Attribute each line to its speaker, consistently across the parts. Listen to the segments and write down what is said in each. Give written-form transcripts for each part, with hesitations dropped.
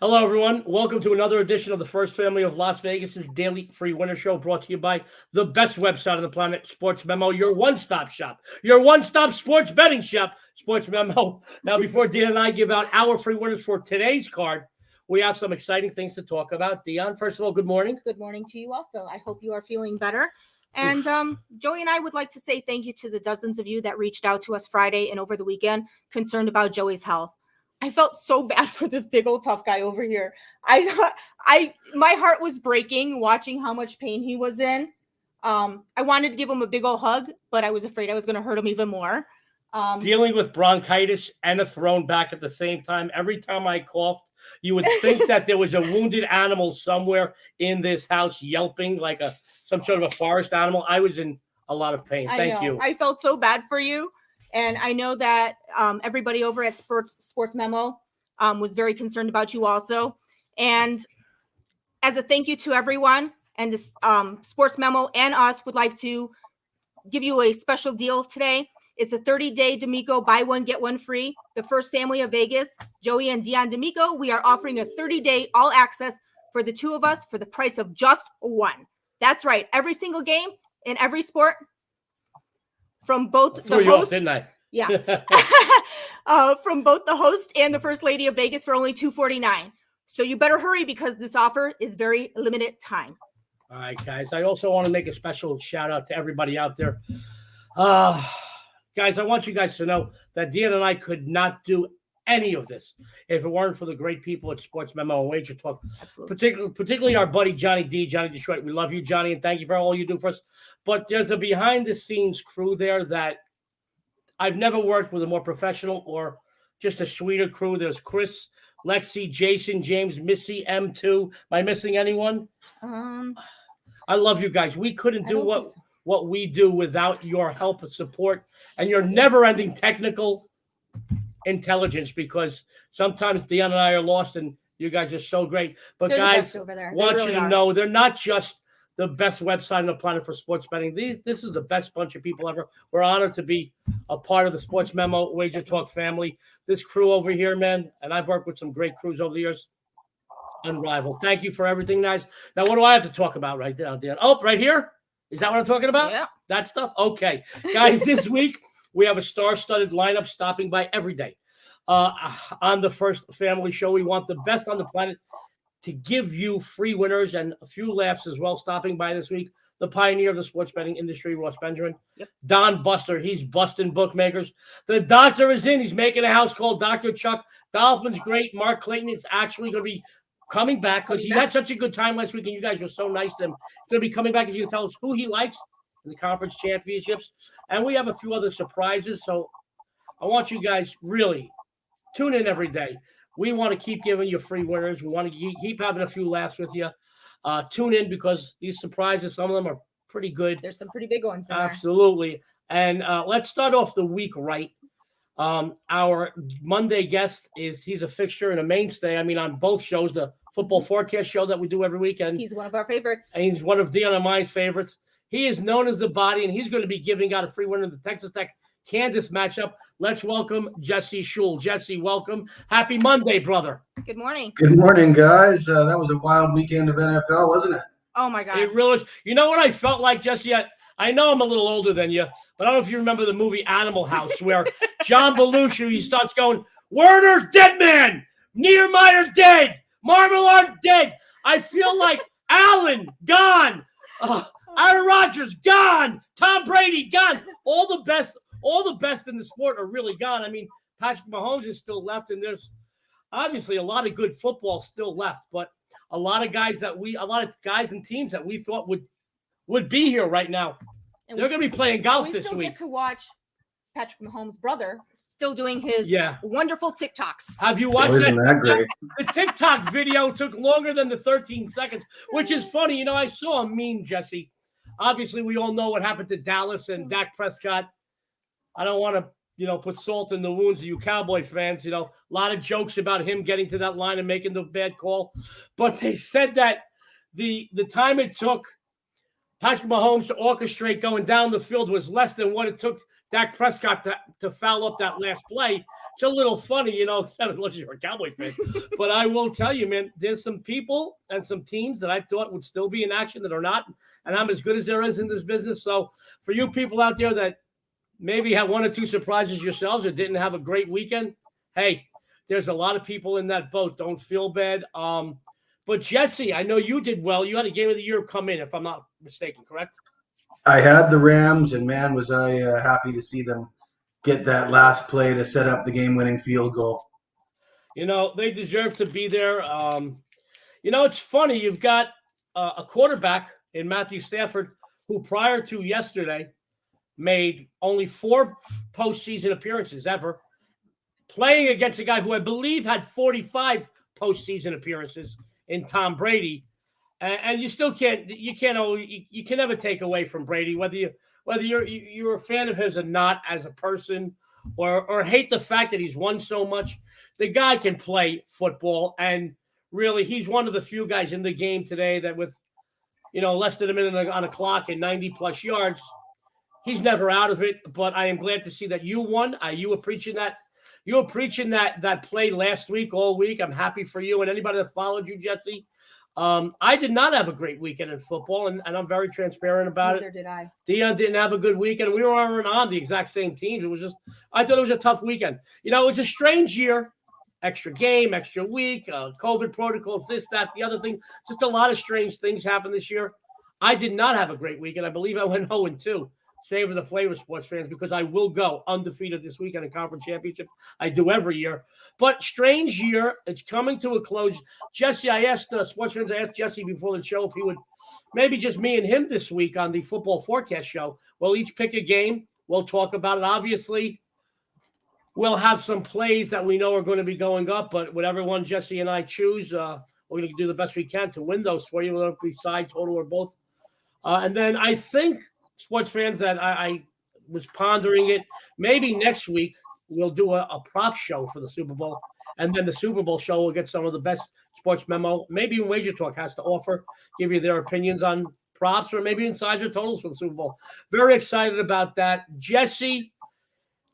Speaker 1: Hello, everyone. Welcome to another edition of the First Family of Las Vegas's daily free winner show, brought to you by the best website on the planet, SportsMemo, your one-stop shop, your one-stop sports betting shop, SportsMemo. Now, before Dionne and I give out our free winners for today's card, we have some exciting things to talk about. Dionne, first of all, good morning.
Speaker 2: Good morning to you also. I hope you are feeling better. And Joey and I would like to say thank you to the dozens of you that reached out to us Friday and over the weekend concerned about Joey's health. I felt so bad for this big old tough guy over here. My heart was breaking watching how much pain he was in. I wanted to give him a big old hug, but I was afraid I was going to hurt him even more.
Speaker 1: Dealing with bronchitis and a thrown back at the same time. Every time I coughed, you would think that there was a wounded animal somewhere in this house yelping like some sort of a forest animal. I was in a lot of pain. Thank you.
Speaker 2: I felt so bad for you. And I know that everybody over at SportsMemo was very concerned about you also. And as a thank you to everyone, and this SportsMemo and us would like to give you a special deal today. It's a 30-day D'Amico, buy one, get one free. The First Family of Vegas, Joey and Dionne D'Amico, we are offering a 30-day all access for the two of us for the price of just one. That's right. Every single game in every sport from both the host,
Speaker 1: didn't I?
Speaker 2: Yeah. From both the host and the First Lady of Vegas for only $249. So you better hurry because this offer is very limited time.
Speaker 1: All right, guys. I also want to make a special shout out to everybody out there. Guys, I want you guys to know that Dionne and I could not do any of this if it weren't for the great people at SportsMemo and Wager Talk.
Speaker 2: Absolutely.
Speaker 1: Particularly our buddy Johnny Detroit. We love you, Johnny, and thank you for all you do for us. But there's a behind-the-scenes crew there that I've never worked with a more professional or just a sweeter crew. There's Chris, Lexi, Jason, James, Missy, M2. Am I missing anyone? I love you guys. We couldn't do what we do without your help and support and your never-ending technical intelligence, because sometimes Dionne and I are lost and you guys are so great. But
Speaker 2: they're
Speaker 1: guys,
Speaker 2: over there.
Speaker 1: Want you to know they're not just the best website on the planet for sports betting. This is the best bunch of people ever. We're honored to be a part of the SportsMemo Wager Talk family. This crew over here, man, and I've worked with some great crews over the years. Unrivaled. Thank you for everything, guys. Now, what do I have to talk about right now, Dan? Oh, right here? Is that what I'm talking about?
Speaker 2: Yeah.
Speaker 1: That stuff? Okay. Guys, this week we have a star-studded lineup stopping by every day. On the First Family Show, we want the best on the planet to give you free winners and a few laughs as well. Stopping by this week, the pioneer of the sports betting industry, Ross Benjamin.
Speaker 2: Yep.
Speaker 1: Don Buster, he's busting bookmakers. The doctor is in. He's making a house called Dr. Chuck. Dolphins great. Mark Clayton is actually going to be coming back because he had such a good time last week, and you guys were so nice to him. He's going to be coming back. He's going to tell us who he likes in the conference championships. And we have a few other surprises. So I want you guys really tune in every day. We want to keep giving you free winners. We want to keep having a few laughs with you. Tune in because these surprises, some of them are pretty good.
Speaker 2: There's some pretty big ones in
Speaker 1: Absolutely. And let's start off the week right. Our Monday guest he's a fixture and a mainstay. I mean, on both shows, the football forecast show that we do every weekend.
Speaker 2: He's one of our favorites.
Speaker 1: And he's one of Dionne and my favorites. He is known as the Body, and he's going to be giving out a free winner in the Texas Tech Kansas matchup. Let's welcome Jesse Schule. Jesse, welcome. Happy Monday, brother.
Speaker 2: Good morning.
Speaker 3: Good morning, guys. That was a wild weekend of NFL, wasn't it?
Speaker 2: Oh, my God.
Speaker 1: It really is. You know what I felt like, Jesse? I know I'm a little older than you, but I don't know if you remember the movie Animal House, where John Belushi, he starts going, Werner, dead man. Niedermeyer, dead. Marmalade, dead. I feel like Allen, gone. Aaron Rodgers, gone. Tom Brady, gone. All the best in the sport are really gone. I mean, Patrick Mahomes is still left, and there's obviously a lot of good football still left, but a lot of guys and teams that we thought would be here right now. And they're going to be playing golf this week.
Speaker 2: We still get to watch Patrick Mahomes' brother still doing his wonderful TikToks.
Speaker 1: Have you watched
Speaker 3: Isn't that great?
Speaker 1: The TikTok video took longer than the 13 seconds, which is funny. You know, I saw a meme, Jesse. Obviously, we all know what happened to Dallas and Dak Prescott. I don't want to, put salt in the wounds of you Cowboy fans. A lot of jokes about him getting to that line and making the bad call. But they said that the time it took Patrick Mahomes to orchestrate going down the field was less than what it took Dak Prescott to foul up that last play. It's a little funny, unless you're a Cowboy fan. But I will tell you, man, there's some people and some teams that I thought would still be in action that are not, and I'm as good as there is in this business. So for you people out there that maybe have one or two surprises yourselves or didn't have a great weekend, hey, there's a lot of people in that boat. Don't feel bad. But Jesse, I know you did well. You had a game of the year come in, if I'm not mistaken, correct?
Speaker 3: I had the Rams, and man, was I happy to see them get that last play to set up the game-winning field goal.
Speaker 1: They deserve to be there. It's funny. You've got a quarterback in Matthew Stafford who prior to yesterday made only 4 postseason appearances ever, playing against a guy who I believe had 45 postseason appearances in Tom Brady. And you still you can never take away from Brady, whether you're a fan of his or not as a person, or hate the fact that he's won so much. The guy can play football, and really, he's one of the few guys in the game today that with, less than a minute on a clock and 90+ yards, he's never out of it. But I am glad to see that you won. You were preaching that. You were preaching that play last week, all week. I'm happy for you and anybody that followed you, Jesse. I did not have a great weekend in football, and I'm very transparent about
Speaker 2: Neither
Speaker 1: it.
Speaker 2: did I.
Speaker 1: Dionne didn't have a good weekend. We weren't on the exact same teams. I thought it was a tough weekend. It was a strange year. Extra game, extra week, COVID protocols, this, that, the other thing. Just a lot of strange things happened this year. I did not have a great weekend. I believe I went 0-2. Savor the flavor, sports fans, because I will go undefeated this weekend in conference championship. I do every year. But strange year. It's coming to a close. Jesse, I asked sports fans, I asked Jesse before the show if he would, maybe just me and him this week on the football forecast show. We'll each pick a game. We'll talk about it. Obviously, we'll have some plays that we know are going to be going up, but whatever one Jesse and I choose, we're going to do the best we can to win those for you, whether it be side, total, or both. And then I think, sports fans, that I was pondering it. Maybe next week we'll do a prop show for the Super Bowl, and then the Super Bowl show will get some of the best sports memo. Maybe even Wager Talk has to offer, give you their opinions on props, or maybe insides or totals for the Super Bowl. Very excited about that. Jesse,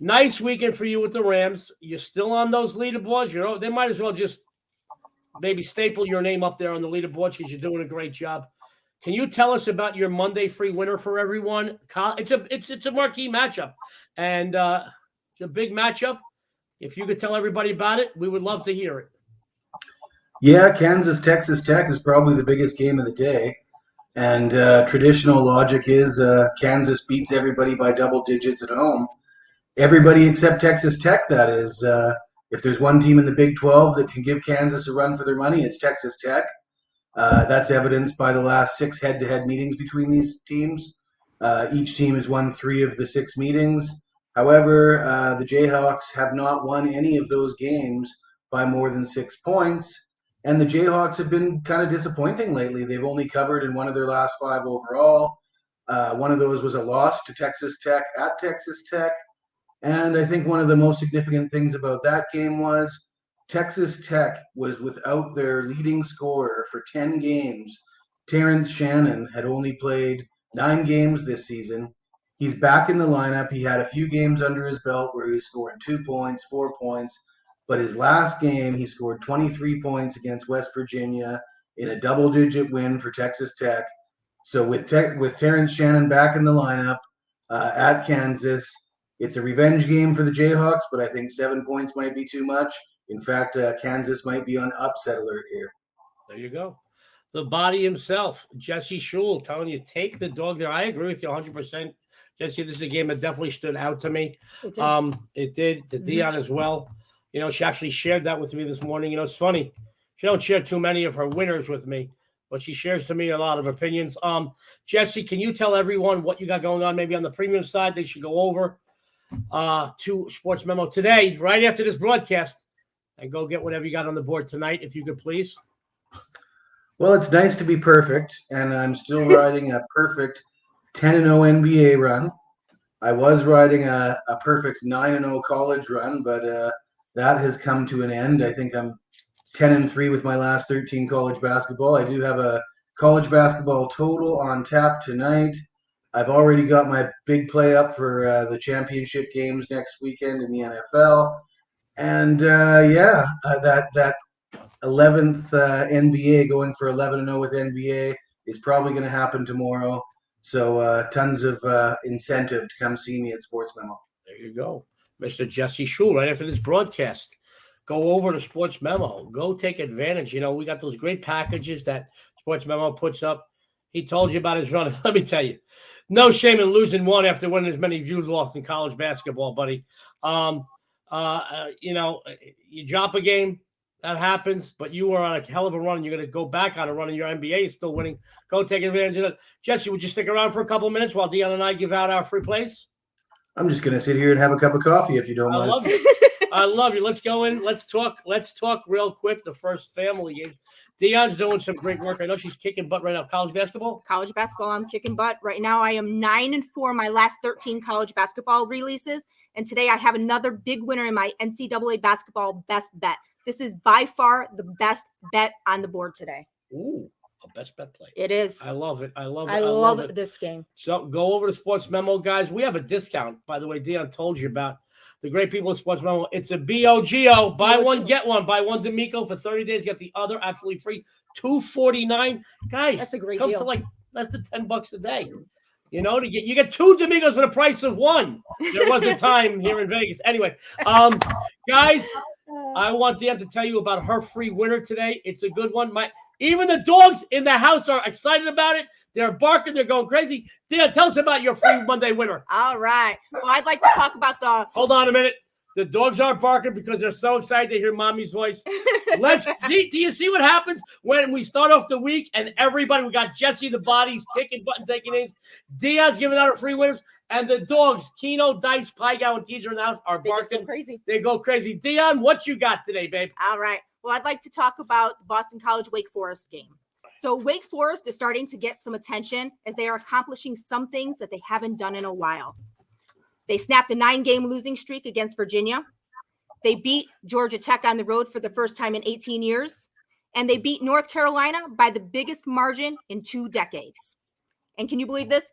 Speaker 1: nice weekend for you with the Rams. You're still on those leaderboards. They might as well just maybe staple your name up there on the leaderboard because you're doing a great job. Can you tell us about your Monday free winner for everyone? It's a marquee matchup, and it's a big matchup. If you could tell everybody about it, we would love to hear it.
Speaker 3: Yeah, Texas Tech is probably the biggest game of the day. And traditional logic is Kansas beats everybody by double digits at home. Everybody except Texas Tech, that is. If there's one team in the Big 12 that can give Kansas a run for their money, it's Texas Tech. That's evidenced by the last 6 head-to-head meetings between these teams. Each team has won 3 of the 6 meetings. However, the Jayhawks have not won any of those games by more than 6 points. And the Jayhawks have been kind of disappointing lately. They've only covered in one of their last 5 overall. One of those was a loss to Texas Tech at Texas Tech. And I think one of the most significant things about that game was Texas Tech was without their leading scorer for 10 games. Terrence Shannon had only played 9 games this season. He's back in the lineup. He had a few games under his belt where he was scoring 2 points, 4 points. But his last game, he scored 23 points against West Virginia in a double-digit win for Texas Tech. So with Terrence Shannon back in the lineup at Kansas, it's a revenge game for the Jayhawks, but I think 7 points might be too much. In fact, Kansas might be on upset alert here.
Speaker 1: There you go. The body himself, Jesse Schule, telling you, take the dog there. I agree with you 100%. Jesse, this is a game that definitely stood out to me. It did to Dionne as well. She actually shared that with me this morning. It's funny. She don't share too many of her winners with me, but she shares to me a lot of opinions. Jesse, can you tell everyone what you got going on maybe on the premium side? They should go over to Sports Memo today, right after this broadcast, and go get whatever you got on the board tonight, if you could please.
Speaker 3: Well, it's nice to be perfect, and I'm still riding a perfect 10-0 NBA run. I was riding a perfect 9-0 college run, but that has come to an end. I think I'm 10-3 with my last 13 college basketball. I do have a college basketball total on tap tonight. I've already got my big play up for the championship games next weekend in the NFL. And that 11th NBA, going for 11-0 with NBA, is probably going to happen tomorrow. So tons of incentive to come see me at Sports Memo.
Speaker 1: There you go. Mr. Jesse Schule, right after this broadcast, go over to Sports Memo. Go take advantage. We got those great packages that Sports Memo puts up. He told you about his run. Let me tell you, no shame in losing one after winning as many views lost in college basketball, buddy. You drop a game, that happens, but you were on a hell of a run, and you're going to go back on a run, and your NBA is still winning. Go take advantage of it. Jesse, would you stick around for a couple of minutes while Dionne and I give out our free plays?
Speaker 3: I'm just going to sit here and have a cup of coffee if you don't mind.
Speaker 1: I love you. I love you. Let's go in. Let's talk real quick. The first family game. Dionne's doing some great work. I know she's kicking butt right now. College basketball?
Speaker 2: College basketball, I'm kicking butt. Right now, I am 9-4 my last 13 college basketball releases. And today I have another big winner in my NCAA basketball best bet. This is by far the best bet on the board today.
Speaker 1: Ooh, a best bet play.
Speaker 2: It is.
Speaker 1: I love it. I love it.
Speaker 2: This game.
Speaker 1: So go over to Sports Memo, guys. We have a discount, by the way, Dionne told you about. The great people at Sports Memo. It's a BOGO. Buy one, get one. Buy one D'Amico for 30 days. Get the other absolutely free. $249. Guys,
Speaker 2: that's a great
Speaker 1: comes
Speaker 2: deal.
Speaker 1: To like less than $10 a day. You get two D'Amicos for the price of one. There was a time here in Vegas. Anyway, guys, I want Dionne to tell you about her free winner today. It's a good one. Even the dogs in the house are excited about it. They're barking. They're going crazy. Dionne, tell us about your free Monday winner.
Speaker 2: All right. Well, I'd like to talk about the...
Speaker 1: Hold on a minute. The dogs are barking because they're so excited to hear Mommy's voice. Let's see. Do you see what happens when we start off the week and everybody, we got Jesse the Bodies kicking butt and taking names. Dionne's giving out her free winners. And the dogs, Keno, Dice, Pygow, and Teaser in the house are barking.
Speaker 2: They just go crazy.
Speaker 1: They go crazy. Dionne, what you got today, babe?
Speaker 2: All right. Well, I'd like to talk about the Boston College Wake Forest game. So Wake Forest is starting to get some attention as they are accomplishing some things that they haven't done in a while. They snapped a 9-game losing streak against Virginia. They beat Georgia Tech on the road for the first time in 18 years. And they beat North Carolina by the biggest margin in 2 decades. And can you believe this?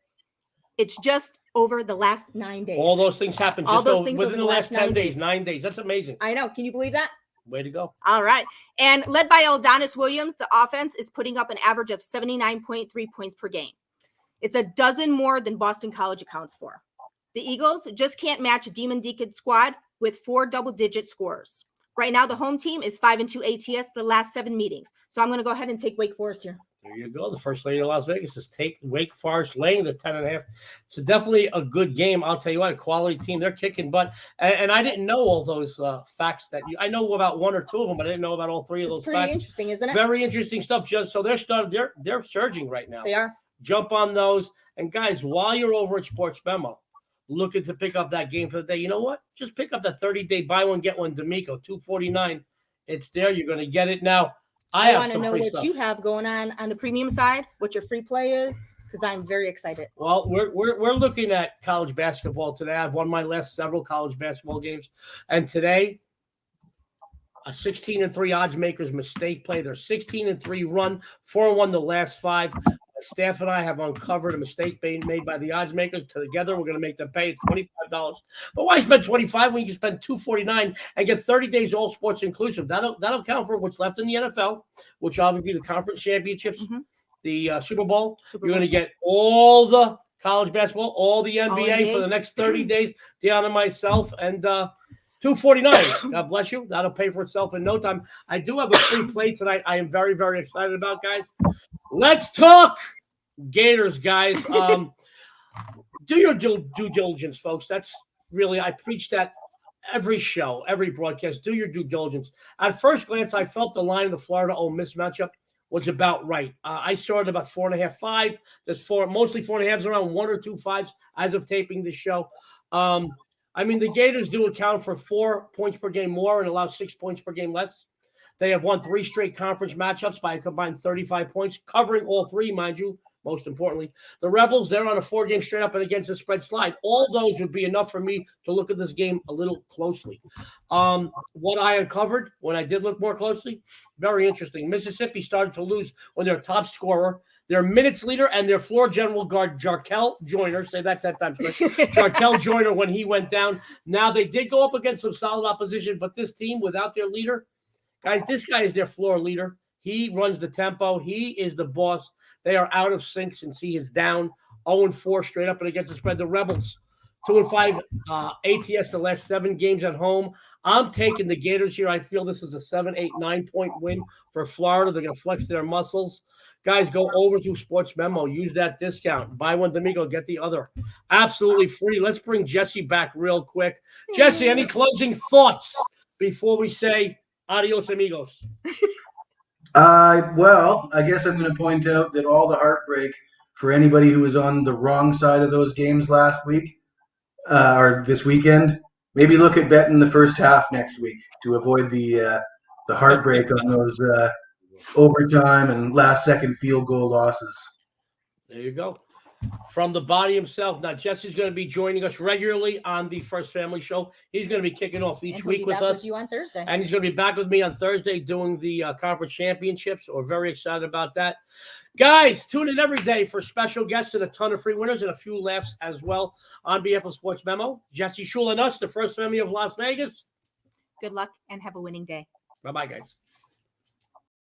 Speaker 2: It's just over the last 9 days.
Speaker 1: All those things happened within the last 10 days. 9 days. That's amazing.
Speaker 2: I know. Can you believe that?
Speaker 1: Way to go.
Speaker 2: All right. And led by Adonis Williams, the offense is putting up an average of 79.3 points per game. It's a dozen more than Boston College accounts for. The Eagles just can't match a Demon Deacon squad with 4 double-digit scores. Right now, the home team is 5-2 ATS the last 7 meetings. So I'm going to go ahead and take Wake Forest here.
Speaker 1: There you go. The first lady of Las Vegas is take Wake Forest laying the 10.5. It's definitely a good game. I'll tell you what, a quality team. They're kicking butt. And I didn't know all those facts that I know about 1 or 2 of them, but I didn't know about all 3 of those facts.
Speaker 2: Pretty interesting, isn't it?
Speaker 1: Very interesting stuff. Just so they're surging right now.
Speaker 2: They are.
Speaker 1: Jump on those. And guys, while you're over at Sports Memo, looking to pick up that game for the day, you know what? Just pick up that 30-day buy one, get one D'Amico, $249. It's there. You're going to get it now. I want to know what
Speaker 2: you have going on the premium side, what your free play is, because I'm very excited.
Speaker 1: Well, we're looking at college basketball today. I've won my last several college basketball games, and today a 16-3 odds makers mistake play. They're 16-3 run, 4-1 the last 5. My staff and I have uncovered a mistake being made by the odds makers. Together, we're going to make them pay $25. But why spend $25 when you can spend $249 and get 30 days all sports inclusive? That'll count for what's left in the NFL, which obviously the conference championships, the Super Bowl. You're going to get all the college basketball, all the NBA for the next 30 days. Dionne and myself, and $249. God bless you. That'll pay for itself in no time. I do have a free play tonight. I am very, very excited about, guys. Let's talk Gators, guys. Do your due diligence, folks. That's really, I preach that every show, every broadcast. Do your due diligence. At first glance, I felt the line of the Florida Ole Miss matchup was about right. I saw it about 4.5, 5. There's mostly 4.5s, around 1 or 2 5s as of taping this show. I mean, the Gators do account for 4 points per game more and allow 6 points per game less. They have won 3 straight conference matchups by a combined 35 points, covering all 3, mind you, most importantly. The Rebels, they're on a 4-game straight up and against the spread slide. All those would be enough for me to look at this game a little closely. What I uncovered when I did look more closely, very interesting. Mississippi started to lose when their top scorer, their minutes leader, and their floor general guard, Jarkel Joyner. Say that 10 times, Chris. Jarkel Joyner when he went down. Now, they did go up against some solid opposition, but this team, without their leader, guys, this guy is their floor leader. He runs the tempo. He is the boss. They are out of sync since he is down 0-4 straight up and against the spread. The Rebels, 2-5 ATS the last 7 games at home. I'm taking the Gators here. I feel this is a 7, 8, 9-point win for Florida. They're going to flex their muscles. Guys, go over to SportsMemo. Use that discount. Buy one D'Amico, get the other. Absolutely free. Let's bring Jesse back real quick. Jesse, any closing thoughts before we say adios, amigos?
Speaker 3: Well, I guess I'm going to point out that all the heartbreak for anybody who was on the wrong side of those games last week or this weekend, maybe look at betting the first half next week to avoid the heartbreak on those overtime and last-second field goal losses.
Speaker 1: There you go. From the body himself. Now, Jesse's going to be joining us regularly on the First Family Show. He's going to be kicking off each week with us.
Speaker 2: With you on Thursday.
Speaker 1: And he's going to be back with me on Thursday doing the conference championships. We're very excited about that. Guys, tune in every day for special guests and a ton of free winners and a few laughs as well. On behalf of SportsMemo, Jesse Schule and us, the First Family of Las Vegas.
Speaker 2: Good luck and have a winning day.
Speaker 1: Bye-bye, guys.